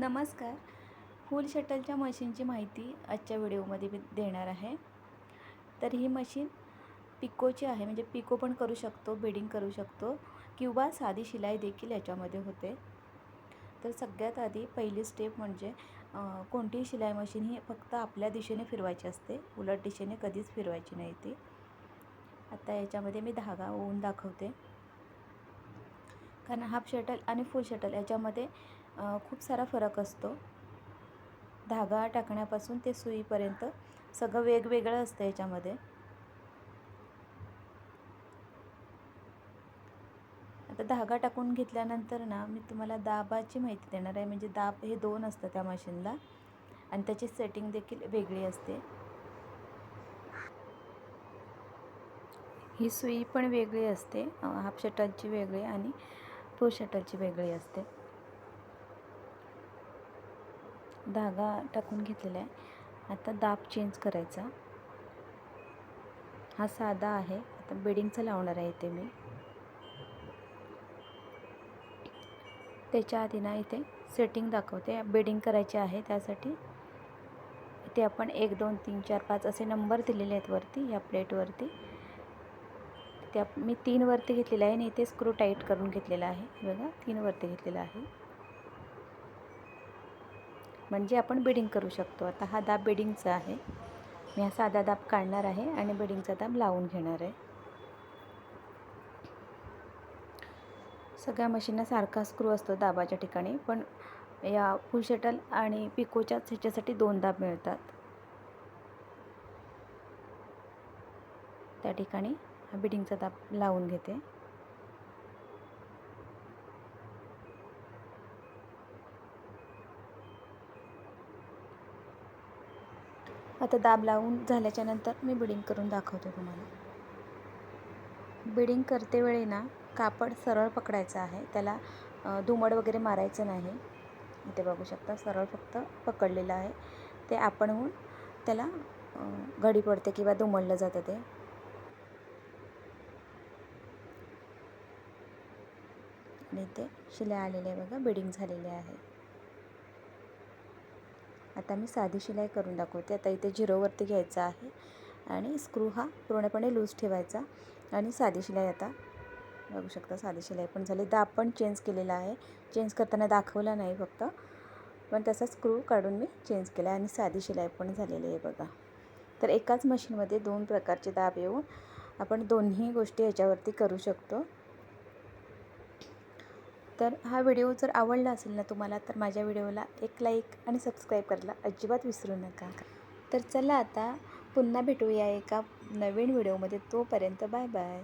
नमस्कार. फुल शटलच्या मशीनची माहिती आजच्या व्हिडिओमध्ये मी देणार आहे. तर ही मशीन पिकोची आहे, म्हणजे पिको पण करू शकतो, बीडिंग करू शकतो किंवा साधी शिलाई देखील याच्यामध्ये होते. तर सगळ्यात आधी पहिली स्टेप म्हणजे कोणतीही शिलाई मशीन ही फक्त आपल्या दिशेने फिरवायची असते, उलट दिशेने कधीच फिरवायची नाही ती. आता याच्यामध्ये मी धागा ओवून दाखवते, कारण हाफ शटल आणि फुल शटल याच्यामध्ये खूप सारा फरक असतो. धागा टाकण्यापासून ते सुईपर्यंत सगळं वेगवेगळं असतं याच्यामध्ये. आता धागा टाकून घेतल्यानंतर ना मी तुम्हाला दाबाची माहिती देणार आहे. म्हणजे दाब हे 2 असतं त्या मशीनला आणि त्याची सेटिंग देखील वेगळी असते. ही सुई पण वेगळी असते, हाफ शटलची वेगळी आणि फुल शटलची वेगळी असते. धागा टाकून घेतलेला आहे. आता दाब चेंज करायचा. हा साधा आहे. आता बीडिंगचा लावणार आहे इथे मी. त्याच्या आधी ना इथे सेटिंग दाखवते. बीडिंग करायची आहे, त्यासाठी इथे आपण 1 2 3 4 5 असे नंबर दिलेले आहेत वरती या प्लेटवरती. त्या मी 3 वरती घेतलेला आहे आणि इथे स्क्रू टाईट करून घेतलेला आहे. बघा, 3 वरती घेतलेला आहे, म्हणजे आपण बीडिंग करू शकतो. आता हा दाब बीडिंगचा आहे. मी हा साधा दाब काढणार आहे आणि बीडिंगचा दाब लावून घेणार आहे. सगळ्या मशीनला सारखा स्क्रू असतो दाबाच्या ठिकाणी, पण या फुल शटल आणि पिकोच्याच ह्याच्यासाठी 2 दाब मिळतात. त्या ठिकाणी हा बीडिंगचा दाब लावून घेते. आता दाब लावून झाल्याच्या नंतर मी बीडिंग करून दाखवते तुम्हाला. बीडिंग करते वेळी ना कापड सरळ पकडायचं आहे, त्याला धुमड वगैरे मारायचं नाही. इथे बघू शकता, सरळ फक्त पकडलेलं आहे. ते आपणहून त्याला घडी पडते किंवा दुमडलं जातं ते. आणि इथे शिलाई आलेली आहे बघा, बीडिंग झालेली आहे. आता मी साधी शिलाई करून दाखवते. आता इथे 0वरती घ्यायचा आहे आणि स्क्रू हा पूर्णपणे लूज ठेवायचा आणि साधी शिलाई आता बघू शकता, साधी शिलाई पण झाली. दाब पण चेंज केलेला आहे. चेंज करताना दाखवला नाही फक्त, पण तसा स्क्रू काढून मी चेंज केला आणि साधी शिलाई पण झालेली आहे बघा. तर एकाच मशीनमध्ये 2 प्रकारचे दाब येऊन आपण दोन्ही गोष्टी ह्याच्यावरती करू शकतो. तर हा व्हिडिओ जर आवडला असेल ना तुम्हाला, तर माझ्या व्हिडिओला एक लाईक आणि सबस्क्राईब करायला अजिबात विसरू नका. तर चला, आता पुन्हा भेटूया एका नवीन व्हिडिओमध्ये. तोपर्यंत बाय बाय.